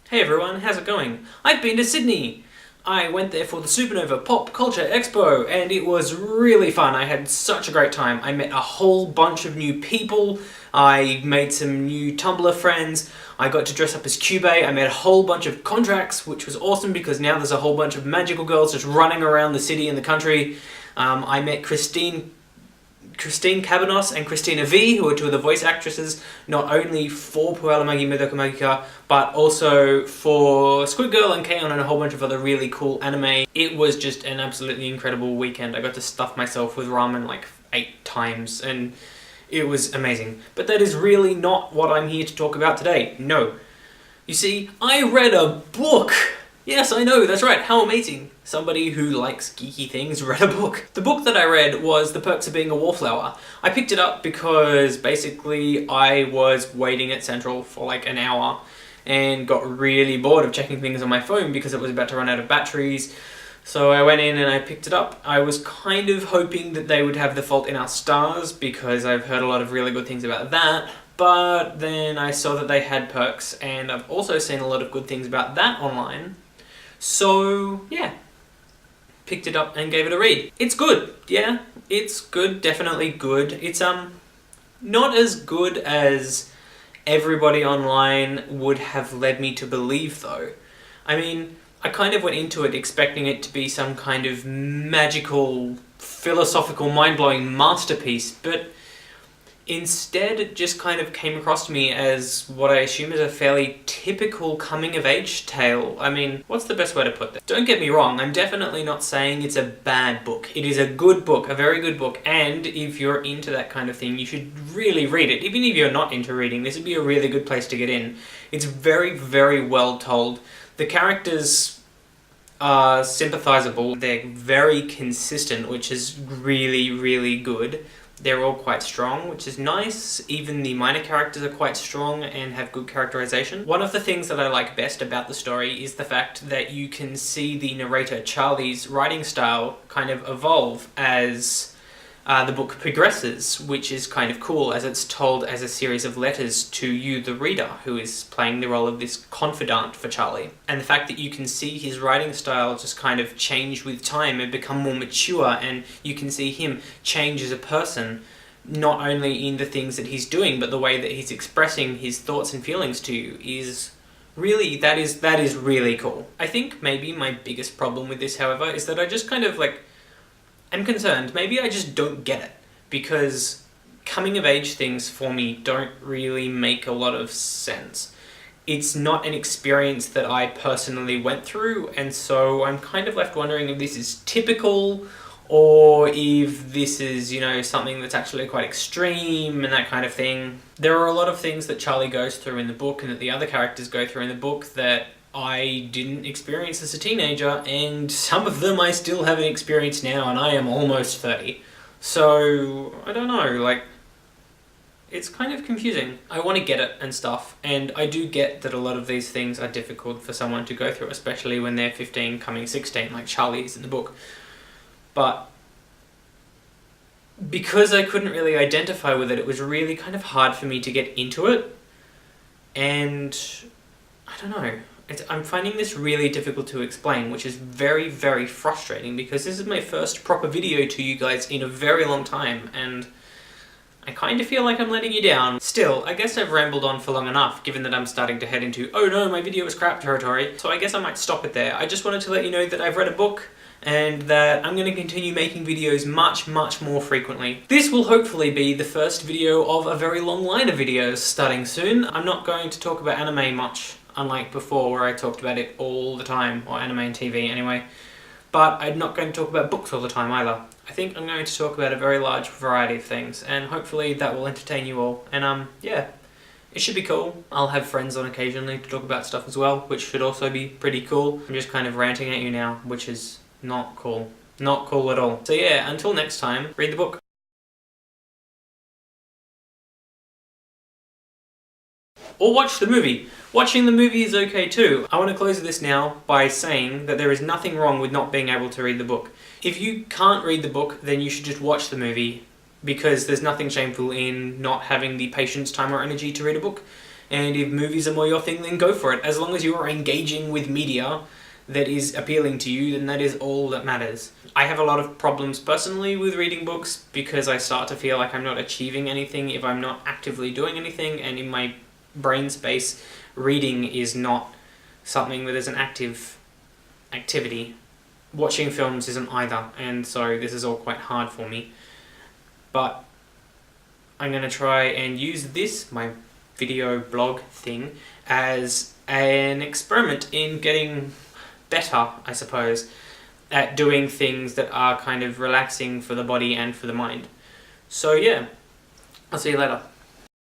Hey everyone, how's it going? I've been to Sydney! I went there for the Supernova Pop Culture Expo and it was really fun. I had such a great time. I met a whole bunch of new people. I made some new Tumblr friends. I got to dress up as Cubey. I met a whole bunch of contracts, which was awesome because now there's a whole bunch of magical girls just running around the city and the country. I met Christine Cabanos and Christina V, who are two of the voice actresses, not only for Puella Magi Medoko Magica, but also for Squid Girl and K-On! And a whole bunch of other really cool anime. It was just an absolutely incredible weekend. I got to stuff myself with ramen like 8 times, and it was amazing. But that is really not what I'm here to talk about today. No. You see, I read a book! Yes, I know, that's right, how amazing. Somebody who likes geeky things read a book. The book that I read was The Perks of Being a Wallflower. I picked it up because basically I was waiting at Central for like an hour and got really bored of checking things on my phone because it was about to run out of batteries. So I went in and I picked it up. I was kind of hoping that they would have The Fault in Our Stars because I've heard a lot of really good things about that. But then I saw that they had Perks, and I've also seen a lot of good things about that online. So yeah, picked it up and gave it a read. It's good, yeah, it's good, definitely good. It's not as good as everybody online would have led me to believe though. I mean, I kind of went into it expecting it to be some kind of magical, philosophical, mind-blowing masterpiece, but instead it just kind of came across to me as what I assume is a fairly typical coming-of-age tale. I mean, what's the best way to put this? Don't get me wrong, I'm definitely not saying it's a bad book. It is a good book, a very good book, and if you're into that kind of thing, you should really read it. Even if you're not into reading, this would be a really good place to get in. It's very, very well told. The characters are sympathizable. They're very consistent, which is really, really good. They're all quite strong, which is nice. Even the minor characters are quite strong and have good characterization. One of the things that I like best about the story is the fact that you can see the narrator Charlie's writing style kind of evolve as the book progresses, which is kind of cool as it's told as a series of letters to you, the reader, who is playing the role of this confidant for Charlie. And the fact that you can see his writing style just kind of change with time and become more mature, and you can see him change as a person, not only in the things that he's doing, but the way that he's expressing his thoughts and feelings to you is really, that is really cool. I think maybe my biggest problem with this, however, is that I just kind of like, I'm concerned. Maybe I just don't get it, because coming-of-age things for me don't really make a lot of sense. It's not an experience that I personally went through, and so I'm kind of left wondering if this is typical, or if this is, you know, something that's actually quite extreme and that kind of thing. There are a lot of things that Charlie goes through in the book and that the other characters go through in the book that I didn't experience as a teenager, and some of them I still haven't experienced now, and I am almost 30. So, I don't know, like, it's kind of confusing. I want to get it and stuff, and I do get that a lot of these things are difficult for someone to go through, especially when they're 15, coming 16, like Charlie is in the book. But because I couldn't really identify with it, it was really kind of hard for me to get into it, and I don't know. I'm finding this really difficult to explain, which is very, very frustrating because this is my first proper video to you guys in a very long time, and I kind of feel like I'm letting you down. Still, I guess I've rambled on for long enough, given that I'm starting to head into, oh no, my video is crap territory, so I guess I might stop it there. I just wanted to let you know that I've read a book, and that I'm going to continue making videos much, much more frequently. This will hopefully be the first video of a very long line of videos starting soon. I'm not going to talk about anime much, unlike before where I talked about it all the time, or anime and TV anyway. But I'm not going to talk about books all the time either. I think I'm going to talk about a very large variety of things, and hopefully that will entertain you all. And yeah, it should be cool. I'll have friends on occasionally to talk about stuff as well, which should also be pretty cool. I'm just kind of ranting at you now, which is not cool. Not cool at all. So yeah, until next time, read the book. Or watch the movie. Watching the movie is okay too. I want to close this now by saying that there is nothing wrong with not being able to read the book. If you can't read the book, then you should just watch the movie, because there's nothing shameful in not having the patience, time, or energy to read a book. and if movies are more your thing, then go for it. As long as you are engaging with media that is appealing to you, then that is all that matters. I have a lot of problems personally with reading books because I start to feel like I'm not achieving anything if I'm not actively doing anything, and in my brain space, reading is not something that is an active activity. Watching films isn't either, and so this is all quite hard for me. But I'm going to try and use this, my video blog thing, as an experiment in getting better, I suppose, at doing things that are kind of relaxing for the body and for the mind. So yeah, I'll see you later.